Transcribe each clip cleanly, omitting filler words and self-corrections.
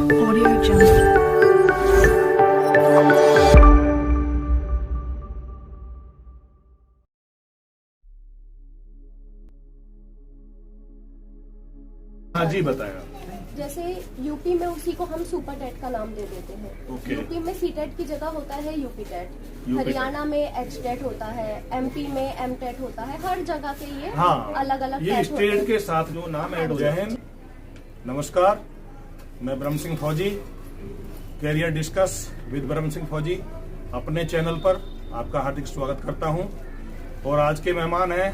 Audio Jungle. हाँ जी, बताया। जैसे यूपी में उसी को हम सुपर टेट का नाम दे देते हैं। ओके। यूपी में सी टेट की जगह होता है यूपी टेट, यूपी हरियाणा में एच टेट होता है, एमपी में एम टेट होता है। हर जगह के ये हाँ, अलग अलग ये स्टेट के साथ जो नाम ऐड हो गए हैं। नमस्कार, मैं ब्रह्म सिंह फौजी, कैरियर डिस्कस विद ब्रह्म सिंह फौजी अपने चैनल पर आपका हार्दिक स्वागत करता हूं। और आज के मेहमान हैं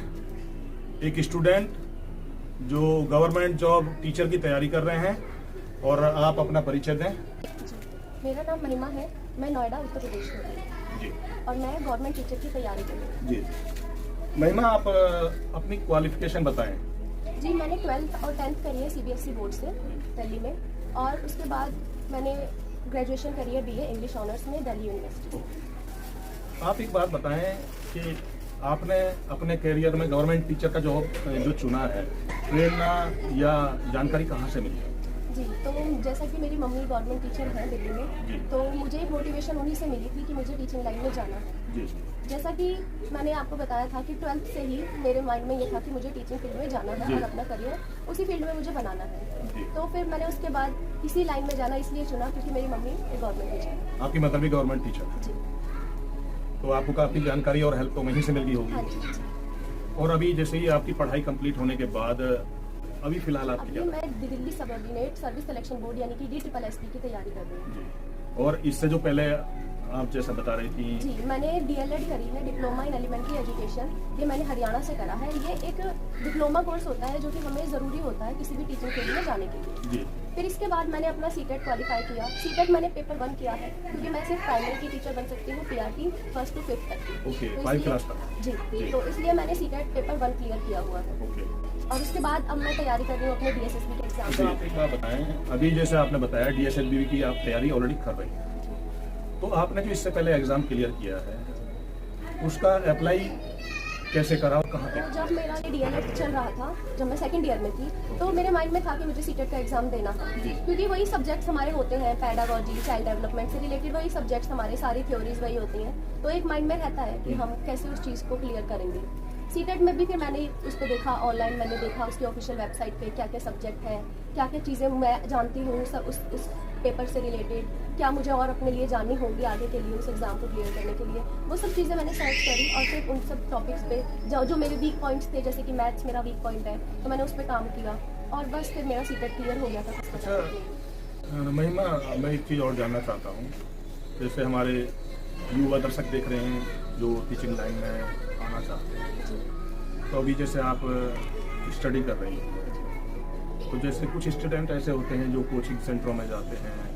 एक स्टूडेंट जो गवर्नमेंट जॉब टीचर की तैयारी कर रहे हैं। और आप अपना परिचय दें। मेरा नाम महिमा है, मैं नोएडा उत्तर प्रदेश में हूँ जी और मैं गवर्नमेंट टीचर की तैयारी कर रही हूँ। जी महिमा, आप अपनी क्वालिफिकेशन बताएं। जी, मैंने 12th और 10th करी है सीबीएसई बोर्ड से दिल्ली में, और उसके बाद मैंने ग्रेजुएशन करी है बीए इंग्लिश ऑनर्स में दिल्ली यूनिवर्सिटी। आप एक बात बताएं कि आपने अपने करियर में गवर्नमेंट टीचर का जॉब जो चुना है, प्रेरणा या जानकारी कहाँ से मिली? जी, तो जैसा कि मेरी मम्मी गवर्नमेंट टीचर है दिल्ली जी। में, तो मुझे मोटिवेशन उन्हीं से मिली थी कि मुझे टीचिंग लाइन में जाना है। जी जैसा कि मैंने आपको बताया था कि 12th से ही मेरे माइंड में ये था कि मुझे टीचिंग फील्ड में जाना है जी। और अपना करियर उसी फील्ड में मुझे बनाना है। जी। तो फिर मैंने उसके बाद इसी लाइन में जाना इसलिए चुना क्योंकि मेरी मम्मी एक गवर्नमेंट टीचर है। आपकी मदर भी गवर्नमेंट टीचर है, जी तो आपको काफी जानकारी और हेल्प तो वहीं से मिल गई हाँ होगी। जी। और अभी जैसे ही आपकी पढ़ाई कंप्लीट होने के बाद अभी फिलहाल आपकी अभी क्या? मैं Delhi subordinate service selection board यानी कि DSSB की तैयारी कर रही हूँ। जी। और इससे जो पहले आप जैसा बता रही थी। जी, मैंने DLED करी है, डिप्लोमा इन एलिमेंट्री एजुकेशन। ये मैंने हरियाणा से करा है। ये एक डिप्लोमा कोर्स होता है जो कि हमें ज़रूरी होता है किसी भी टीचिंग फील्ड में जाने के लिए। जी फिर इसके बाद मैंने अपना सीटेट क्वालिफाई किया। सीटेट मैंने पेपर 1 किया है क्योंकि मैं सिर्फ प्राइमरी की टीचर बन सकती हूँ, PRT 1st to 5th तक की। ओके, तो 5 इसलिए- क्लास तक। जी, जी। तो इसलिए मैंने सीटेट पेपर 1 क्लियर किया हुआ है। ओके। और उसके बाद अब मैं तैयारी कर रही हूँ अपने DSSB के एग्जाम तो आप एक बात बताएं, अभी जैसे आपने बताया DSSB की आप तैयारी ऑलरेडी कर रही हैं, तो आपने जो इससे पहले एग्जाम क्लियर किया है उसका अप्लाई कैसे करा और कहाँ तो पे? जब मेरा ये DLED चल रहा था, जब मैं सेकंड ईयर में थी, तो मेरे माइंड में था कि मुझे सीटेट का एग्जाम देना है जी। क्योंकि वही सब्जेक्ट्स हमारे होते हैं, पैडागोजी, चाइल्ड डेवलपमेंट से रिलेटेड वही सब्जेक्ट्स हमारे, सारी थ्योरीज वही होती हैं। तो एक माइंड में रहता है कि हम कैसे उस चीज़ को क्लियर करेंगे। सीटेट में भी फिर मैंने उस पर देखा, ऑनलाइन मैंने देखा उसकी ऑफिशियल वेबसाइट पे क्या क्या सब्जेक्ट है, क्या क्या चीज़ें मैं जानती हूँ सब उस पेपर से रिलेटेड, क्या मुझे और अपने लिए जाननी होगी आगे के लिए उस एग्ज़ाम को क्लियर करने के लिए। वो सब चीज़ें मैंने सर्च करी और फिर उन सब टॉपिक्स पे जो मेरे वीक पॉइंट्स थे, जैसे कि मैथ्स मेरा वीक पॉइंट है, तो मैंने उस पर काम किया और बस फिर मेरा सीटेट क्लियर हो गया था। अच्छा महिमा, मैं एक चीज़ और जानना चाहता हूँ। जैसे हमारे युवा दर्शक देख रहे हैं जो टीचिंग लाइन में आना चाहते हैं, तो अभी जैसे आप स्टडी कर रही हैं, तो जैसे कुछ स्टूडेंट ऐसे होते हैं जो कोचिंग सेंटरों में जाते हैं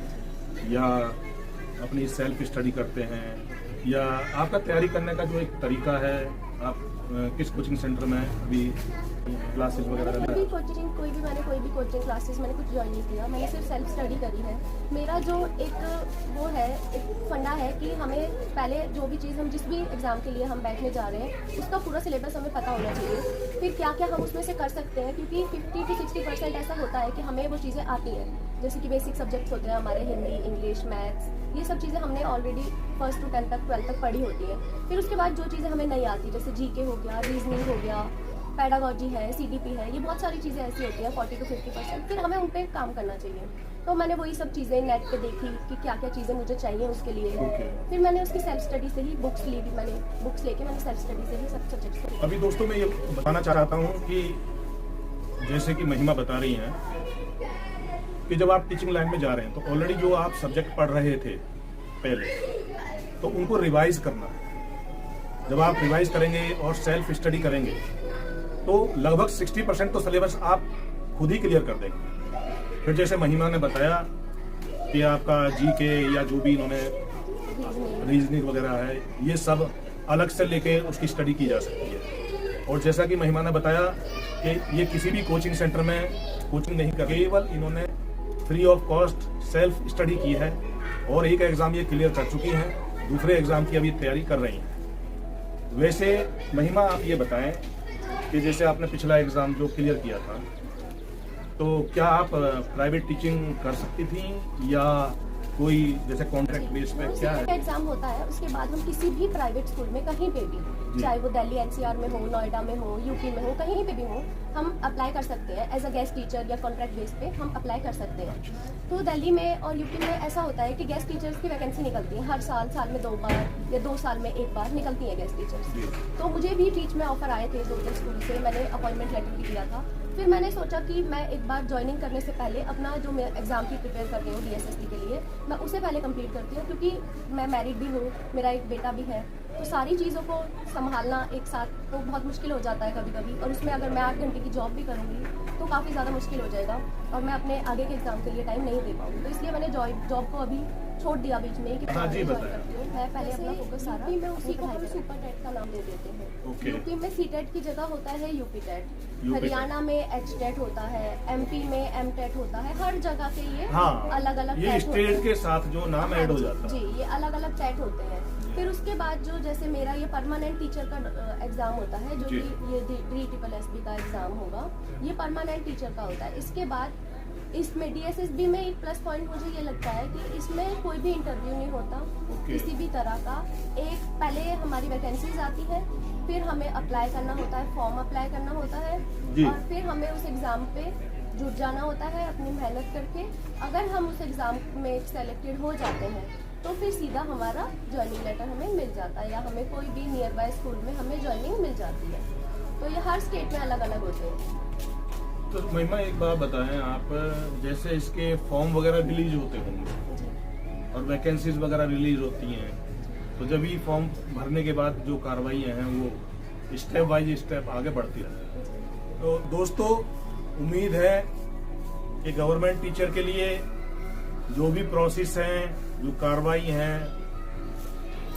या अपनी सेल्फ स्टडी करते हैं, या आपका तैयारी करने का जो एक तरीका है, आप किस कोचिंग सेंटर में अभी क्लासेस वगैरह मैंने कोई भी कोचिंग क्लासेस मैंने कुछ ज्वाइन नहीं किया। मैंने सिर्फ सेल्फ स्टडी करी है। मेरा जो एक वो है, एक फंडा है कि हमें पहले जो भी चीज़ हम जिस भी एग्ज़ाम के लिए हम बैठने जा रहे हैं उसका पूरा सिलेबस हमें पता होना चाहिए। फिर क्या क्या हम उसमें से कर सकते हैं, क्योंकि 50 to 60% ऐसा होता है कि हमें वो चीज़ें आती हैं, जैसे कि बेसिक सब्जेक्ट्स होते हैं हमारे, हिंदी, इंग्लिश, मैथ्स, ये सब चीज़ें हमने ऑलरेडी 1st to 10th तक 12th तक पढ़ी होती है। फिर उसके बाद जो चीज़ें हमें नहीं आती, जैसे GK हो गया, रीजनिंग हो गया, पैडागोजी है, CDP है, ये बहुत सारी चीज़ें ऐसी होती हैं 40 to 50%, फिर हमें उन पर काम करना चाहिए। तो मैंने वही सब चीज़ें नेट पे देखी कि क्या क्या चीज़ें मुझे चाहिए उसके लिए। Okay. फिर मैंने उसकी सेल्फ स्टडी से ही बुक्स ली भी, मैंने बुक्स लेके मैंने सेल्फ स्टडी से ही सब सब्जेक्ट्स। अभी दोस्तों मैं ये बताना चाहता हूँ कि जैसे कि महिमा बता रही हैं कि जब आप टीचिंग लाइन में जा रहे हैं तो ऑलरेडी जो आप सब्जेक्ट पढ़ रहे थे पहले, तो उनको रिवाइज करना है। जब आप रिवाइज करेंगे और सेल्फ स्टडी करेंगे तो लगभग 60% तो सिलेबस आप खुद ही क्लियर कर देंगे। फिर जैसे महिमा ने बताया कि आपका GK या जो भी इन्होंने रीजनिंग वगैरह है, ये सब अलग से लेके उसकी स्टडी की जा सकती है। और जैसा कि महिमा ने बताया कि ये किसी भी कोचिंग सेंटर में कोचिंग नहीं कर, केवल इन्होंने free of cost self study की है और एक एग्ज़ाम ये क्लियर कर चुकी हैं, दूसरे एग्ज़ाम की अभी तैयारी कर रही हैं। वैसे महिमा, आप ये बताएं कि जैसे आपने पिछला एग्ज़ाम जो क्लियर किया था, तो क्या आप प्राइवेट टीचिंग कर सकती थी या कोई जैसे कॉन्ट्रैक्ट बेस पे क्या है? एग्जाम होता है, उसके बाद हम किसी भी प्राइवेट स्कूल में कहीं पे भी, चाहे वो दिल्ली एनसीआर में हो, नोएडा में हो, यूपी में हो, कहीं पे भी हो, हम अप्लाई कर सकते हैं एज अ गेस्ट टीचर या कॉन्ट्रैक्ट बेस पे हम अप्लाई कर सकते हैं। तो दिल्ली में और यूपी में ऐसा होता है कि गेस्ट टीचर्स की वैकेंसी निकलती है हर साल, साल में 2 बार या 2 साल में 1 बार निकलती है गेस्ट टीचर्स। तो मुझे भी बीच में ऑफर आए थे 2-3 स्कूल से, मैंने अपॉइंटमेंट लेटर भी दिया था। फिर मैंने सोचा कि मैं एक बार ज्वाइनिंग करने से पहले अपना जो मैं एग्ज़ाम की प्रिपेयर कर रही हूँ DSST के लिए, मैं उसे पहले कंप्लीट करती हूँ, क्योंकि मैं मैरिड भी हूँ, मेरा एक बेटा भी है, तो सारी चीज़ों को संभालना एक साथ तो बहुत मुश्किल हो जाता है कभी कभी, और उसमें अगर मैं 8 घंटे की जॉब भी करूँगी तो काफ़ी ज़्यादा मुश्किल हो जाएगा और मैं अपने आगे के एग्ज़ाम के लिए टाइम नहीं दे पाऊँगी। तो इसलिए मैंने जॉब को अभी छोड़ दिया बीच में कि हाँ जी, ज्वाइन बताएं। करती हूँ। मैं पहले अपना फोकस सारा में उसी को हम सुपर टेट का नाम दे देते हैं। Okay. यूपी में सीटेट की जगह होता है यूपी टेट, UP हरियाणा में HTET होता है, MP में MTET होता है, हर जगह के ये हाँ, अलग अलग ये स्टेट के साथ जो नाम ऐड हो जाता जी, है। ये अलग अलग टेट होते हैं। फिर उसके बाद जो जैसे मेरा ये परमानेंट टीचर का एग्जाम होता है, जो जी। कि ये DSSB का एग्जाम होगा, ये परमानेंट टीचर का होता है। इसके बाद इसमें DSSB में एक प्लस पॉइंट मुझे ये लगता है कि इसमें कोई भी इंटरव्यू नहीं होता किसी भी तरह का। एक पहले हमारी वैकेंसीज आती है, फिर हमें अप्लाई करना होता है, फॉर्म अप्लाई करना होता है, जी। और फिर हमें उस एग्ज़ाम पे जुट जाना होता है अपनी मेहनत करके। अगर हम उस एग्ज़ाम में सेलेक्टेड हो जाते हैं तो फिर सीधा हमारा ज्वाइनिंग लेटर हमें मिल जाता है, या हमें कोई भी नियर बाय स्कूल में हमें ज्वाइनिंग मिल जाती है। तो ये हर स्टेट में अलग अलग होते हैं। तो महिमा एक बात बताएं आप, जैसे इसके फॉर्म वगैरह रिलीज होते होंगे जी और वैकेंसीज वगैरह रिलीज होती हैं, तो जब ये फॉर्म भरने के बाद जो कार्रवाइयाँ हैं वो स्टेप बाय स्टेप आगे बढ़ती रहती हैं। तो दोस्तों, उम्मीद है कि गवर्नमेंट टीचर के लिए जो भी प्रोसेस हैं, जो कार्रवाई हैं,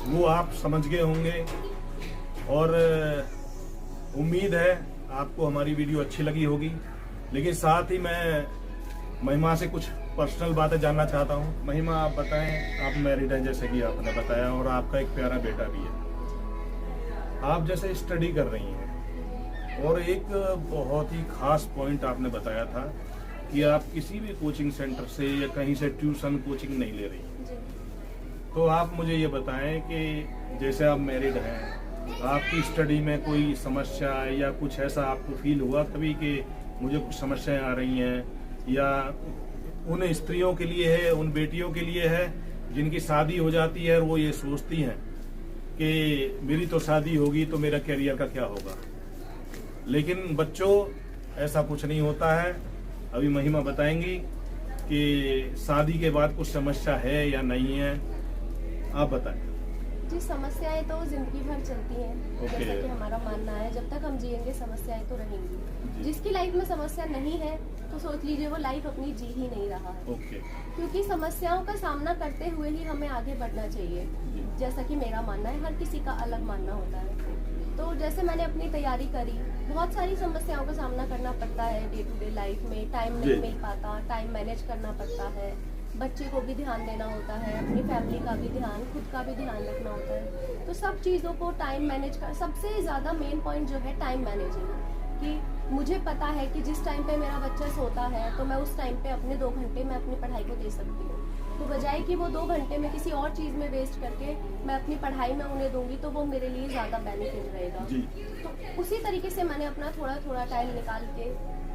वो आप समझ गए होंगे, और उम्मीद है आपको हमारी वीडियो अच्छी लगी होगी। लेकिन साथ ही मैं महिमा से कुछ पर्सनल बातें जानना चाहता हूँ। महिमा, आप बताएं, आप मैरिड हैं जैसे कि आपने बताया, और आपका एक प्यारा बेटा भी है। आप जैसे स्टडी कर रही हैं, और एक बहुत ही खास पॉइंट आपने बताया था कि आप किसी भी कोचिंग सेंटर से या कहीं से ट्यूशन कोचिंग नहीं ले रही। जी तो आप मुझे ये बताएं कि जैसे आप मैरिड हैं, आपकी स्टडी में कोई समस्या या कुछ ऐसा आपको फील हुआ कभी कि मुझे कुछ समस्याएं आ रही हैं, या उन स्त्रियों के लिए है, उन बेटियों के लिए है जिनकी शादी हो जाती है और वो ये सोचती हैं कि मेरी तो शादी होगी तो मेरा करियर का क्या होगा। लेकिन बच्चों, ऐसा कुछ नहीं होता है। अभी महिमा बताएंगी कि शादी के बाद कुछ समस्या है या नहीं है। आप बताएं। जी, समस्याएं तो जिंदगी भर चलती हैं। Okay. जैसा कि हमारा मानना है, जब तक हम जिएंगे समस्याएं तो रहेंगी। जिसकी लाइफ में समस्या नहीं है तो सोच लीजिए वो लाइफ अपनी जी ही नहीं रहा है। ओके। क्योंकि समस्याओं का सामना करते हुए ही हमें आगे बढ़ना चाहिए। जैसा कि मेरा मानना है, हर किसी का अलग मानना होता है। तो जैसे मैंने अपनी तैयारी करी, बहुत सारी समस्याओं का सामना करना पड़ता है डे टू डे लाइफ में। टाइम नहीं मिल पाता, टाइम मैनेज करना पड़ता है, बच्चे को भी ध्यान देना होता है, अपनी फैमिली का भी ध्यान, खुद का भी ध्यान रखना होता है। तो सब चीज़ों को टाइम मैनेज कर, सबसे ज़्यादा मेन पॉइंट जो है टाइम मैनेजिंग, कि मुझे पता है कि जिस टाइम पे मेरा बच्चा सोता है तो मैं उस टाइम पे अपने 2 घंटे मैं अपनी पढ़ाई को दे सकती हूँ। तो बजाय कि वो 2 घंटे में किसी और चीज़ में वेस्ट करके मैं अपनी पढ़ाई में उन्हें दूंगी तो वो मेरे लिए ज़्यादा बेनिफिट रहेगा। तो उसी तरीके से मैंने अपना थोड़ा थोड़ा टाइम निकाल के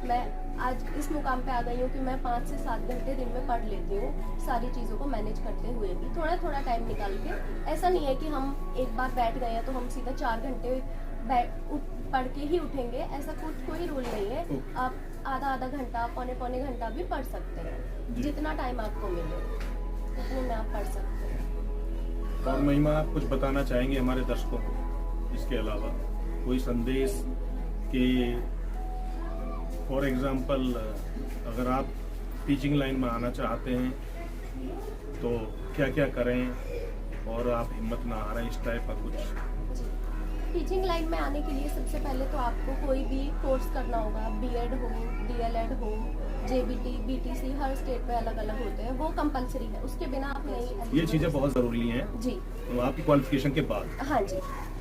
मैं आज इस मुकाम पे आ गई हूँ कि मैं 5 से 7 घंटे दिन में पढ़ लेती हूँ, सारी चीज़ों को मैनेज करते हुए भी थोड़ा थोड़ा टाइम निकाल के। ऐसा नहीं है कि हम एक बार बैठ गए हैं तो हम सीधा 4 घंटे पढ़ के ही उठेंगे, ऐसा कोई रूल नहीं है। आप आधा घंटा, पौने घंटा भी पढ़ सकते हैं, जितना टाइम आपको मिले उतने में आप पढ़ सकते हैं। और महिमा, आप कुछ बताना चाहेंगे हमारे दर्शकों को इसके अलावा कोई संदेश कि फॉर एग्जांपल अगर आप टीचिंग लाइन में आना चाहते हैं तो क्या क्या करें और आप हिम्मत ना हारें, इस टाइप का कुछ? टीचिंग लाइन में आने के लिए सबसे पहले तो आपको कोई भी कोर्स करना होगा, B.Ed हो, DLED हो, JBT, BTC, हर स्टेट पे अलग अलग होते हैं, वो कंपलसरी है, उसके बिना आप नहीं। ये चीज़ें बहुत ज़रूरी हैं जी, तो आपकी क्वालिफिकेशन के बाद। हाँ जी,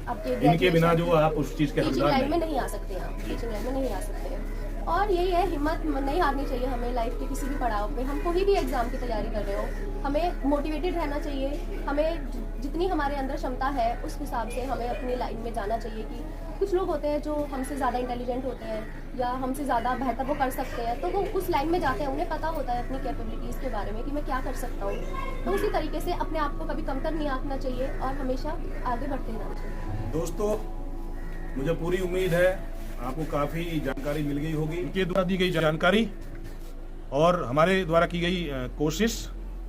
आपके इनके बिना जो आप उस चीज़ के टीचिंग हकदार लाइन में नहीं। नहीं आ सकते, आप टीचिंग लाइन में नहीं आ सकते हैं। और यही है, हिम्मत नहीं हारनी चाहिए हमें लाइफ के किसी भी पड़ाव पे। हम कोई भी एग्जाम की तैयारी कर रहे हो, हमें मोटिवेटेड रहना चाहिए। हमें जितनी हमारे अंदर क्षमता है उस हिसाब से हमें अपनी लाइन में जाना चाहिए। कि कुछ लोग होते हैं जो हमसे ज़्यादा इंटेलिजेंट होते हैं या हमसे ज़्यादा बेहतर वो कर सकते हैं, तो वो उस लाइन में जाते हैं, उन्हें पता होता है अपनी कैपेबिलिटीज़ के बारे में कि मैं क्या कर सकता हूँ। तो उसी तरीके से अपने आप को कभी कमतर नहीं आंकना चाहिए और हमेशा आगे बढ़ते रहना चाहिए। दोस्तों, मुझे पूरी उम्मीद है आपको काफ़ी जानकारी मिल गई होगी। इनके द्वारा दी गई जानकारी और हमारे द्वारा की गई कोशिश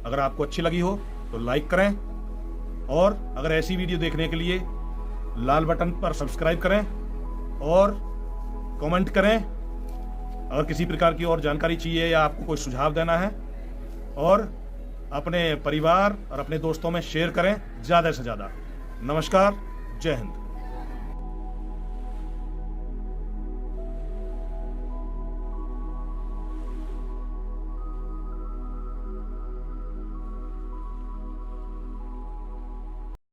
अगर आपको अच्छी लगी हो तो लाइक करें, और अगर ऐसी वीडियो देखने के लिए लाल बटन पर सब्सक्राइब करें और कमेंट करें। अगर किसी प्रकार की और जानकारी चाहिए या आपको कोई सुझाव देना है, और अपने परिवार और अपने दोस्तों में शेयर करें ज़्यादा से ज़्यादा। नमस्कार, जय हिंद।